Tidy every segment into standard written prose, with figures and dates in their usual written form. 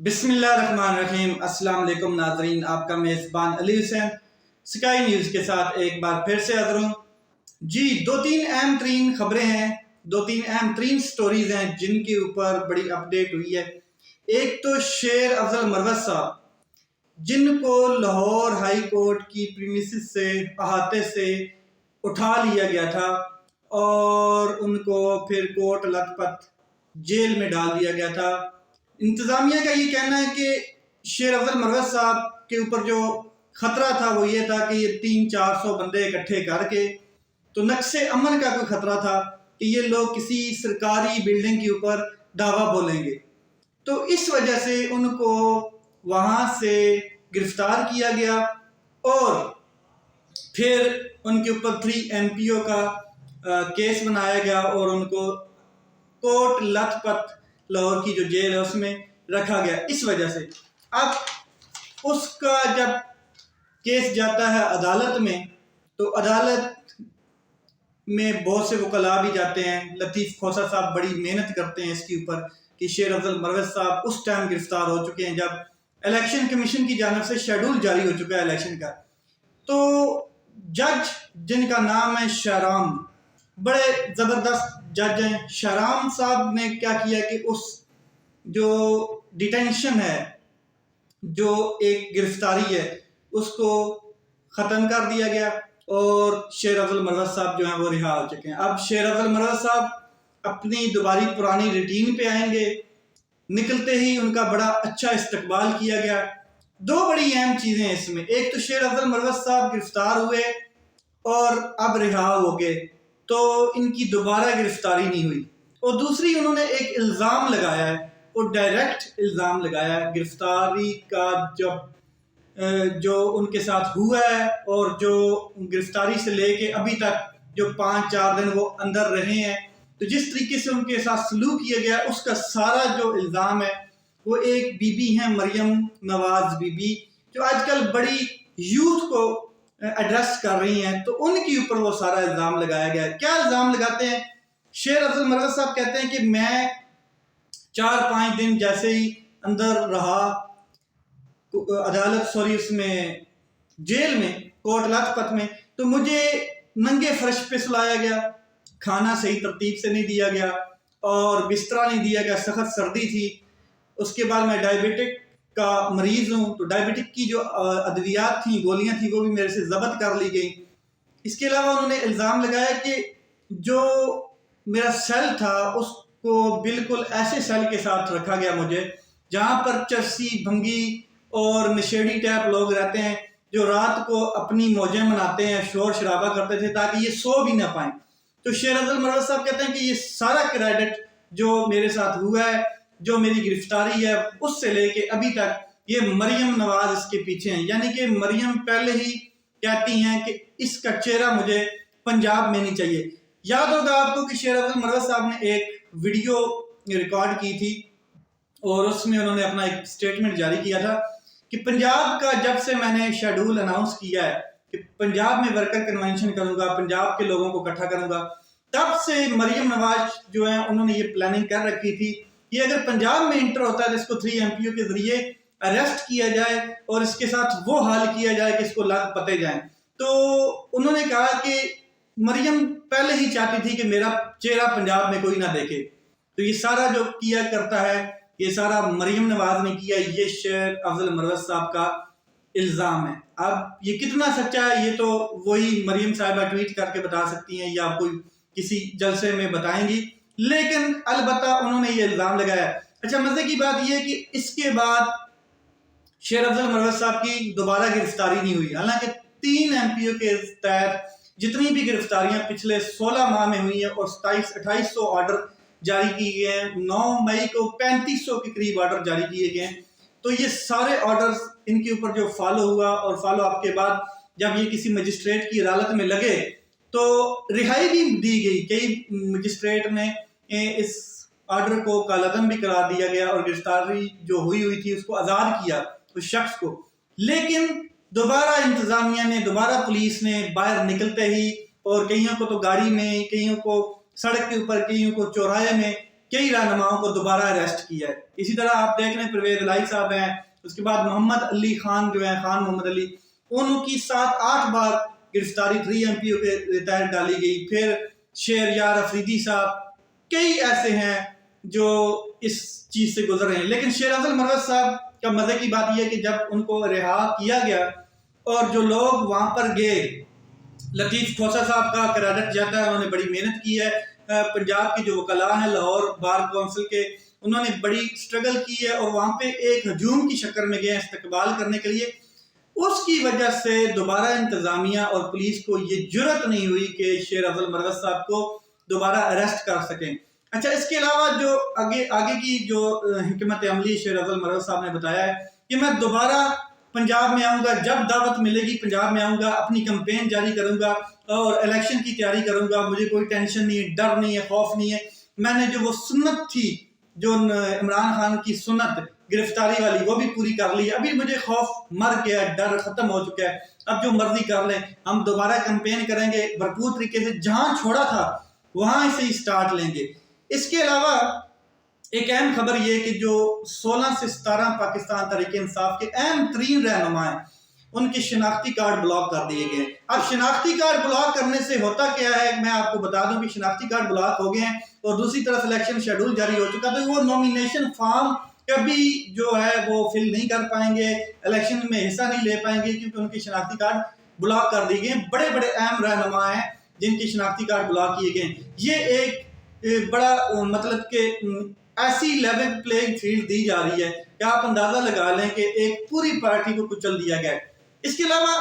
بسم اللہ الرحمن الرحیم۔ السلام علیکم ناظرین، آپ کا میزبان علی حسین سکائی نیوز کے ساتھ ایک بار پھر سے حاضر ہوں۔ جی، دو تین اہم ترین خبریں ہیں، دو تین اہم ترین سٹوریز ہیں جن کے اوپر بڑی اپڈیٹ ہوئی ہے۔ ایک تو شیر افضل مروت صاحب، جن کو لاہور ہائی کورٹ کی پریمیسز سے احاطے سے اٹھا لیا گیا تھا اور ان کو پھر کوٹ لکھپت جیل میں ڈال دیا گیا تھا۔ انتظامیہ کا یہ کہنا ہے کہ شیر افضل مروت صاحب کے اوپر جو خطرہ تھا وہ یہ تھا کہ یہ 300-400 بندے اکٹھے کر کے، تو نقص امن کا کوئی خطرہ تھا کہ یہ لوگ کسی سرکاری بلڈنگ کے اوپر دعویٰ بولیں گے، تو اس وجہ سے ان کو وہاں سے گرفتار کیا گیا اور پھر ان کے اوپر 3 MPO کا کیس بنایا گیا اور ان کو کوٹ لکھپت لاہور کی جو جیل ہے اس میں رکھا گیا۔ اس وجہ سے اب اس کا جب کیس جاتا ہے عدالت میں، تو عدالت میں بہت سے وکلاء بھی جاتے ہیں۔ لطیف کھوسہ صاحب بڑی محنت کرتے ہیں اس کے اوپر کہ شیر افضل مروت صاحب اس ٹائم گرفتار ہو چکے ہیں جب الیکشن کمیشن کی جانب سے شیڈول جاری ہو چکا ہے الیکشن کا۔ تو جج جن کا نام ہے شہرام، بڑے زبردست جج ہیں۔ شہرام صاحب نے کیا کیا کہ اس جو ڈیٹینشن ہے، جو ایک گرفتاری ہے، اس کو ختم کر دیا گیا اور شیر افضل مروت صاحب جو ہیں وہ رہا ہو چکے ہیں۔ اب شیر افضل مروت صاحب اپنی دوباری پرانی روٹین پہ آئیں گے۔ نکلتے ہی ان کا بڑا اچھا استقبال کیا گیا۔ دو بڑی اہم چیزیں ہیں اس میں، ایک تو شیر افضل مروت صاحب گرفتار ہوئے اور اب رہا ہو گئے تو ان کی دوبارہ گرفتاری نہیں ہوئی، اور دوسری انہوں نے ایک الزام لگایا ہے، اور ڈائریکٹ الزام لگایا ہے گرفتاری کا جو ان کے ساتھ ہوا ہے، اور جو گرفتاری سے لے کے ابھی تک جو 5-4 دن وہ اندر رہے ہیں، تو جس طریقے سے ان کے ساتھ سلوک کیا گیا اس کا سارا جو الزام ہے وہ ایک بی بی ہیں، مریم نواز بی بی، جو آج کل بڑی یوتھ کو ایڈریس کر رہی ہیں، تو ان کے اوپر وہ سارا الزام لگایا گیا ہے۔ کیا الزام لگاتے ہیں؟ شیر افضل مروت صاحب کہتے ہیں کہ میں 4-5 دن جیسے ہی اندر رہا عدالت اس میں جیل میں، کوٹ لکھپت میں، تو مجھے ننگے فرش پہ سلایا گیا، کھانا صحیح ترتیب سے نہیں دیا گیا اور بستر نہیں دیا گیا، سخت سردی تھی۔ اس کے بعد میں ڈائبیٹک کا مریض ہوں، تو ڈائبیٹک کی جو ادویات تھیں، گولیاں تھیں، وہ بھی میرے سے ضبط کر لی گئی۔ اس کے علاوہ انہوں نے الزام لگایا کہ جو میرا سیل تھا اس کو بالکل ایسے سیل کے ساتھ رکھا گیا مجھے جہاں پر چرسی، بھنگی اور نشیڑی ٹائپ لوگ رہتے ہیں، جو رات کو اپنی موجیں مناتے ہیں، شور شرابہ کرتے تھے تاکہ یہ سو بھی نہ پائیں۔ تو شیر افضل مروت صاحب کہتے ہیں کہ یہ سارا کریڈٹ جو میرے ساتھ ہوا ہے، جو میری گرفتاری ہے، اس سے لے کے ابھی تک یہ مریم نواز اس کے پیچھے ہیں، یعنی کہ مریم پہلے ہی کہتی ہیں کہ اس کا چہرہ مجھے پنجاب میں نہیں چاہیے۔ یاد ہوگا آپ کو کہ شیر افضل مروت صاحب نے ایک ویڈیو ریکارڈ کی تھی اور اس میں انہوں نے اپنا ایک سٹیٹمنٹ جاری کیا تھا کہ پنجاب کا جب سے میں نے شیڈول اناؤنس کیا ہے کہ پنجاب میں ورکر کنونشن کروں گا، پنجاب کے لوگوں کو اکٹھا کروں گا، تب سے مریم نواز جو ہیں انہوں نے یہ پلاننگ کر رکھی تھی کہ اگر پنجاب میں انٹر ہوتا ہے تو اس کو 3 MPO کے ذریعے اریسٹ کیا جائے اور اس کے ساتھ وہ حال کیا جائے کہ اس کو لگ پتے جائیں۔ تو انہوں نے کہا کہ مریم پہلے ہی چاہتی تھی کہ میرا چہرہ پنجاب میں کوئی نہ دیکھے، تو یہ سارا جو کیا کرتا ہے یہ سارا مریم نواز نے کیا، یہ شیر افضل مروت صاحب کا الزام ہے۔ اب یہ کتنا سچا ہے یہ تو وہی مریم صاحبہ ٹویٹ کر کے بتا سکتی ہیں یا کوئی کسی جلسے میں بتائیں گی، لیکن البتہ انہوں نے یہ الزام لگایا۔ اچھا، مزے کی بات یہ ہے کہ اس کے بعد شیر افضل مروت صاحب کی دوبارہ گرفتاری نہیں ہوئی، حالانکہ 3 MPO کے تحت جتنی بھی گرفتاریاں پچھلے 16 ماہ میں ہوئی ہیں اور 2800 آرڈر جاری کیے گئے ہیں، 9 مئی کو 3500 کے قریب آرڈر جاری کیے گئے ہیں، تو یہ سارے آرڈرز ان کے اوپر جو فالو ہوا اور فالو اپ کے بعد جب یہ کسی مجسٹریٹ کی عدالت میں لگے تو رہائی بھی دی گئی۔ کئی مجسٹریٹ نے اس آرڈر کو کالعدم بھی قرار دیا گیا اور گرفتاری جو ہوئی تھی اس کو آزاد کیا اس شخص کو، لیکن دوبارہ انتظامیہ نے، دوبارہ پولیس نے باہر نکلتے ہی، اور کئیوں کو تو گاڑی میں، کئیوں کو سڑک کے اوپر، کئیوں کو چوراہے میں کئی رہنماؤں کو دوبارہ اریسٹ کیا ہے. اسی طرح آپ دیکھ رہے ہیں پرویز الہی صاحب ہیں، اس کے بعد محمد علی خان جو ہیں، خان محمد علی، ان کی 7-8 بار گرفتاری 3 MPO کے تحت ڈالی گئی. پھر شہریار افریدی صاحب، کئی ایسے ہیں جو اس چیز سے گزر رہے ہیں. لیکن شیر افضل مروت صاحب کا مزے کی بات یہ ہے کہ جب ان کو رہا کیا گیا اور جو لوگ وہاں پر گئے، لطیف کھوسہ صاحب کا کریڈٹ جاتا ہے، انہوں نے بڑی محنت کی ہے. پنجاب کی جو وکلاء ہیں لاہور بار کونسل کے، انہوں نے بڑی سٹرگل کی ہے اور وہاں پہ ایک ہجوم کی شکل میں گئے استقبال کرنے کے لیے. اس کی وجہ سے دوبارہ انتظامیہ اور پولیس کو یہ جرت نہیں ہوئی کہ شیر افضل مروت صاحب کو دوبارہ اریسٹ کر سکیں. اچھا، اس کے علاوہ جو آگے کی جو حکمت عملی شیر افضل مروت صاحب نے بتایا ہے کہ میں دوبارہ پنجاب میں آؤں گا، جب دعوت ملے گی پنجاب میں آؤں گا، اپنی کمپین جاری کروں گا اور الیکشن کی تیاری کروں گا. مجھے کوئی ٹینشن نہیں ہے، ڈر نہیں ہے، خوف نہیں ہے. میں نے جو وہ سنت تھی، جو عمران خان کی سنت گرفتاری والی، وہ بھی پوری کر لی ہے. ابھی مجھے خوف مر گیا، ڈر ختم ہو چکا ہے. اب جو مرضی کر لیں، ہم دوبارہ کمپین کریں گے بھرپور طریقے سے، جہاں چھوڑا تھا وہاں سے ہی سٹارٹ لیں گے. اس کے علاوہ ایک اہم خبر یہ کہ جو 16 سے 17 پاکستان تحریک انصاف کے اہم ترین رہنما ہیں، ان کے شناختی کارڈ بلاک کر دیے گئے. اب شناختی کارڈ بلاک کرنے سے ہوتا کیا ہے، میں آپ کو بتا دوں کہ شناختی کارڈ بلاک ہو گئے ہیں اور دوسری طرف الیکشن شیڈول جاری ہو چکا، تو وہ نومینیشن فارم کبھی جو ہے وہ فل نہیں کر پائیں گے، الیکشن میں حصہ نہیں لے پائیں گے، کیونکہ ان کے شناختی کارڈ بلاک کر دیے گئے ہیں. بڑے بڑے اہم رہنما ہیں جن کے شناختی کارڈ بلاک کیے گئے ہیں. یہ ایک بڑا مطلب کہ ایسی لیول پلینگ فیلڈ دی جا رہی ہے کہ آپ اندازہ لگا لیں کہ ایک پوری پارٹی کو کچل دیا گیا ہے. اس کے علاوہ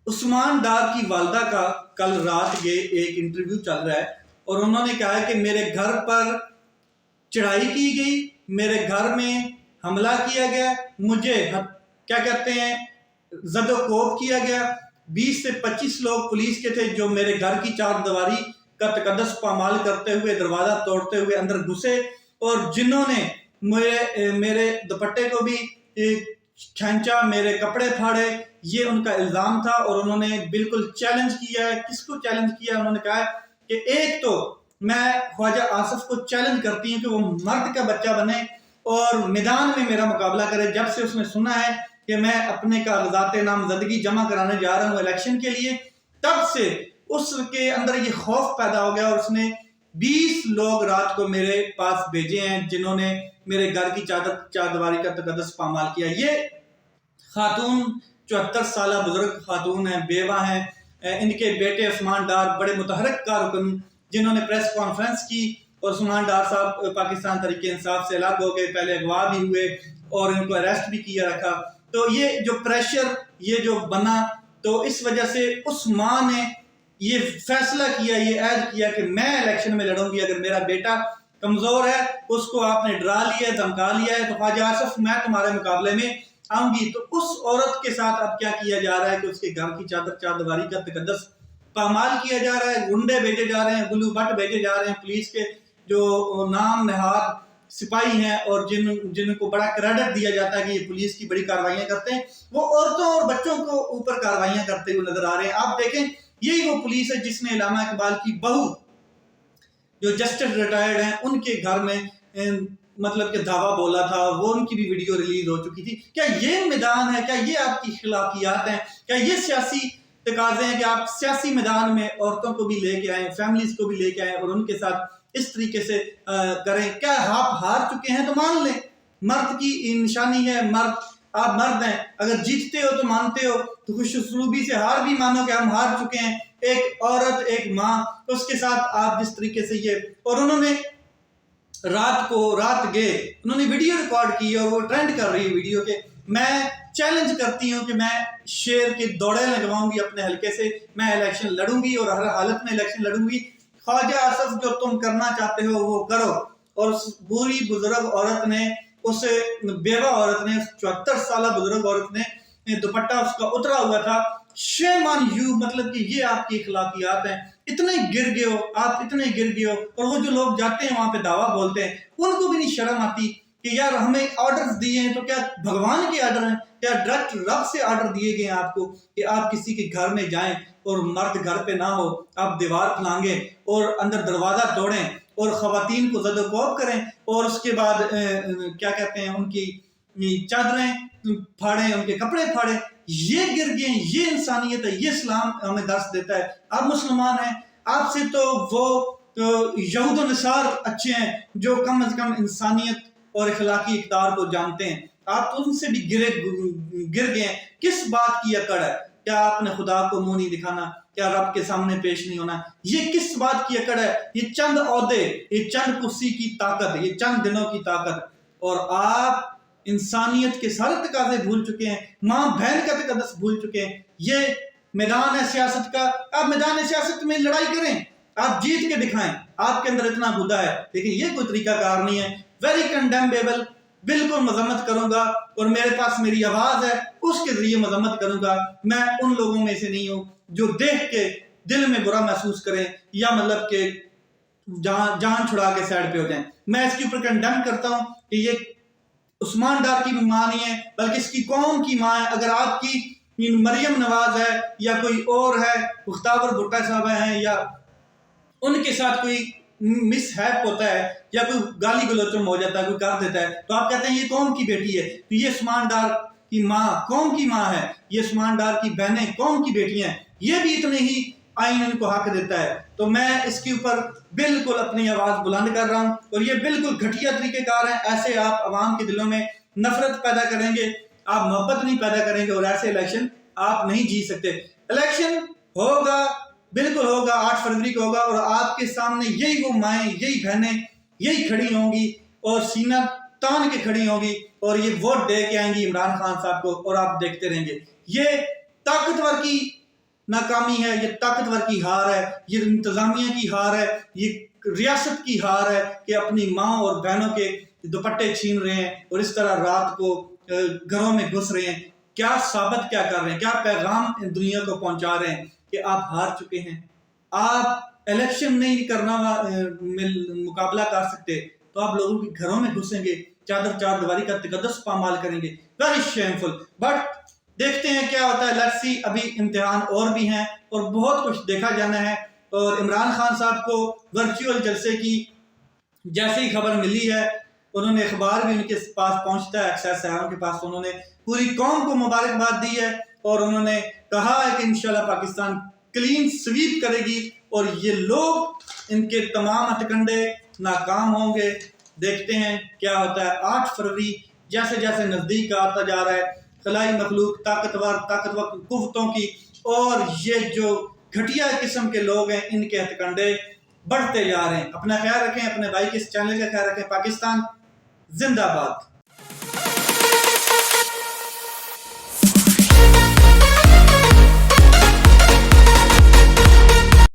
عثمان ڈار کی والدہ کا کل رات یہ ایک انٹرویو چل رہا ہے اور انہوں نے کہا کہ میرے گھر پر چڑھائی کی گئی، میرے گھر میں حملہ کیا گیا، مجھے کیا کہتے ہیں زد و کوب کیا گیا. 20 سے 25 لوگ پولیس کے تھے جو میرے گھر کی چار دیواری کا تقدس پامال کرتے ہوئے، دروازہ توڑتے ہوئے اندر گھسے اور جنہوں نے میرے دوپٹے کو بھی کھینچا، میرے کپڑے پھاڑے. یہ ان کا الزام تھا اور انہوں نے بالکل چیلنج کیا ہے. کس کو چیلنج کیا؟ انہوں نے کہا کہ ایک تو میں خواجہ آصف کو چیلنج کرتی ہوں کہ وہ مرد کا بچہ بنے اور میدان میں میرا مقابلہ کرے. جب سے اس نے سنا ہے کہ میں اپنے کاغذات نامزدگی جمع کرانے جا رہا ہوں الیکشن کے لیے، تب سے اس کے اندر یہ خوف پیدا ہو گیا اور اس نے 20 لوگ رات کو میرے پاس بھیجے ہیں جنہوں نے میرے گھر کی چار دیواری کا تقدس پامال کیا. یہ خاتون 74 سالہ بزرگ خاتون ہیں، بیوہ ہیں. ان کے بیٹے عثمان ڈار بڑے متحرک کارکن جنہوں نے پریس کانفرنس کی اور عثمان ڈار صاحب پاکستان تحریک انصاف سے الگ ہو گئے، پہلے اغوا بھی ہوئے اور ان کو اریسٹ بھی کیا رکھا. تو یہ جو پریشر یہ جو بنا، تو اس وجہ سے اس ماں نے یہ فیصلہ کیا، یہ عہد کیا کہ میں الیکشن میں لڑوں گی. اگر میرا بیٹا کمزور ہے، اس کو آپ نے ڈرا لیا ہے، دھمکا لیا ہے، تو خواجہ آصف میں تمہارے مقابلے میں آؤں گی. تو اس عورت کے ساتھ اب کیا کیا جا رہا ہے کہ اس کے گھر کی چار دیواری کا تقدس پامال کیا جا رہا ہے. گنڈے بھیجے جا رہے ہیں، گلو بٹ بھیجے جا رہے ہیں، پولیس کے جو نام نہاد سپاہی ہیں اور جن کو بڑا کریڈٹ دیا جاتا ہے کہ یہ پولیس کی بڑی کارروائیاں کرتے ہیں، وہ عورتوں اور بچوں کو اوپر کارروائیاں کرتے ہوئے نظر آ رہے ہیں. آپ دیکھیں، یہی وہ پولیس ہے جس نے علامہ اقبال کی بہو جو جسٹس ریٹائرڈ ہیں ان کے گھر میں مطلب کہ دعویٰ بولا تھا، وہ ان کی بھی ویڈیو ریلیز ہو چکی تھی. کیا یہ میدان ہے؟ کیا یہ آپ کی اخلاقیات ہیں؟ کیا یہ سیاسی تقاضے ہیں کہ آپ سیاسی میدان میں عورتوں کو بھی لے کے آئیں، فیملیز کو بھی لے کے آئیں اور ان کے ساتھ اس طریقے سے کریں؟ کیا آپ ہار چکے ہیں تو مان لیں، مرد کی نشانی ہے، آپ مرد ہیں، اگر جیتتے ہو تو مانتے ہو تو خوش اسلوبی سے ہار بھی مانو کہ ہم ہار چکے ہیں. ایک عورت، ایک ماں، اس کے ساتھ آپ جس طریقے سے یہ، اور انہوں نے رات گئے، انہوں نے ویڈیو ریکارڈ کی اور وہ ٹرینڈ کر رہی ہے ویڈیو کے. میں چیلنج کرتی ہوں کہ میں شیر کے دوڑے لگواؤں گی اپنے حلقے سے، میں الیکشن لڑوں گی اور ہر حالت میں الیکشن لڑوں گی. خواجہ آصف جو تم کرنا چاہتے ہو وہ کرو. اور اس بوڑھی بزرگ عورت نے، اس بیوہ عورت نے، 74 سالہ بزرگ عورت نے دوپٹہ اس کا اترا ہوا تھا. شیم آن یو، مطلب کہ یہ آپ کی اخلاقیات ہیں. اتنے گر گئے ہو آپ، اتنے گر گئے ہو. اور وہ جو لوگ جاتے ہیں وہاں پہ دعویٰ بولتے ہیں، ان کو بھی نہیں شرم آتی کہ یار ہمیں آرڈرز دیے ہیں تو کیا بھگوان کے آرڈر ہیں؟ کیا ڈائریکٹ رب سے آرڈر دیے گئے ہیں آپ کو کہ آپ کسی کے گھر میں جائیں اور مرد گھر پہ نہ ہو، آپ دیوار پھلانگیں اور اندر دروازہ توڑیں اور خواتین کو زد و کوب کریں اور اس کے بعد کیا کہتے ہیں ان کی چادریں پھاڑیں، ان کے کپڑے پھاڑیں؟ یہ گر گئے، یہ انسانیت ہے، یہ اسلام ہمیں درس دیتا ہے۔ آپ مسلمان ہیں، آپ سے تو وہ یہود و نصار اچھے ہیں جو کم از کم انسانیت اور اخلاقی اقدار کو جانتے ہیں، آپ تو ان سے بھی گر گئے ہیں۔ کس بات کی اکڑ ہے؟ کیا آپ نے خدا کو منہ نہیں دکھانا؟ کیا رب کے سامنے پیش نہیں ہونا؟ یہ کس بات کی اکڑ ہے؟ یہ چند عہدے، یہ چند کرسی کی طاقت، یہ چند دنوں کی طاقت، اور آپ انسانیت کے سارے تقاضے بھول چکے ہیں، ماں بہن کا تقدس بھول چکے ہیں۔ یہ میدان ہے سیاست کا، آپ میدان سیاست میں لڑائی کریں، آپ جیت کے دکھائیں، آپ کے اندر اتنا خدا ہے، لیکن یہ کوئی طریقہ کار نہیں ہے۔ ویری کنڈیمبیبل، بالکل مذمت کروں گا، اور میرے پاس میری آواز ہے، اس کے ذریعے مذمت کروں گا۔ میں ان لوگوں میں سے نہیں ہوں جو دیکھ کے دل میں برا محسوس کریں یا مطلب کہ جان چھڑا کے سائڈ پہ ہو جائیں۔ میں اس کے اوپر کنڈیم کرتا ہوں کہ یہ عثمان ڈار کی ماں نہیں ہے بلکہ اس کی قوم کی ماں ہے۔ اگر آپ کی مریم نواز ہے یا کوئی اور ہے، مختار بھٹہ صاحب ہیں، یا ان کے ساتھ کوئی مس ہیپ ہوتا ہے یا کوئی گالی گلوچم ہو جاتا ہے، کوئی کر دیتا ہے، تو آپ کہتے ہیں یہ قوم کی بیٹی ہے، تو یہ عثمان ڈار کی ماں قوم کی ماں ہے، یہ عثمان ڈار کی بہنیں قوم کی بیٹیاں ہیں، یہ بھی اتنے ہی آئین ان کو حق دیتا ہے۔ تو میں اس کے اوپر بالکل اپنی آواز بلند کر رہا ہوں، اور یہ بالکل گھٹیا طریقہ کار ہے۔ ایسے آپ عوام کے دلوں میں نفرت پیدا کریں گے، آپ محبت نہیں پیدا کریں گے، اور ایسے الیکشن آپ نہیں جیت سکتے۔ الیکشن ہوگا، بالکل ہوگا، 8 فروری کو ہوگا، اور آپ کے سامنے یہی وہ مائیں، یہی بہنیں یہی کھڑی ہوں گی اور سینہ تان کے کھڑی ہوں گی، اور یہ ووٹ دے کے آئیں گی عمران خان صاحب کو، اور آپ دیکھتے رہیں گے۔ یہ طاقتور کی ناکامی ہے، یہ طاقتور کی ہار ہے، یہ انتظامیہ کی ہار ہے، یہ ریاست کی ہار ہے کہ اپنی ماں اور بہنوں کے دوپٹے چھین رہے ہیں اور اس طرح رات کو گھروں میں گھس رہے ہیں۔ کیا ثابت کیا کر رہے ہیں؟ کیا پیغام دنیا کو پہنچا رہے ہیں کہ آپ ہار چکے ہیں؟ آپ الیکشن نہیں کرنا مقابلہ کر سکتے تو آپ لوگوں کے گھروں میں گھسیں گے، چادر چار دیواری کا تقدس پامال کریں گے۔ ویری شیمفل، بٹ دیکھتے ہیں کیا ہوتا ہے۔ لیٹس سی، ابھی امتحان اور بھی ہیں اور بہت کچھ دیکھا جانا ہے۔ اور عمران خان صاحب کو ورچوئل جلسے کی جیسی خبر ملی ہے، انہوں نے اخبار بھی ان کے پاس پہنچتا ہے، ایکسیس ہے ان کے پاس، انہوں نے پوری قوم کو مبارکباد دی ہے، اور انہوں نے کہا ہے کہ انشاءاللہ پاکستان کلین سویپ کرے گی، اور یہ لوگ ان کے تمام ہتھکنڈے ناکام ہوں گے۔ دیکھتے ہیں کیا ہوتا ہے۔ 8 فروری جیسے جیسے نزدیک آتا جا رہا ہے، خلائی مخلوق طاقتور قوتوں کی اور یہ جو گھٹیا قسم کے لوگ ہیں، ان کے ہتھکنڈے بڑھتے جا رہے ہیں۔ اپنا خیال رکھیں، اپنے بھائی کے اس چینل کا خیال رکھیں۔ پاکستان زندہ باد۔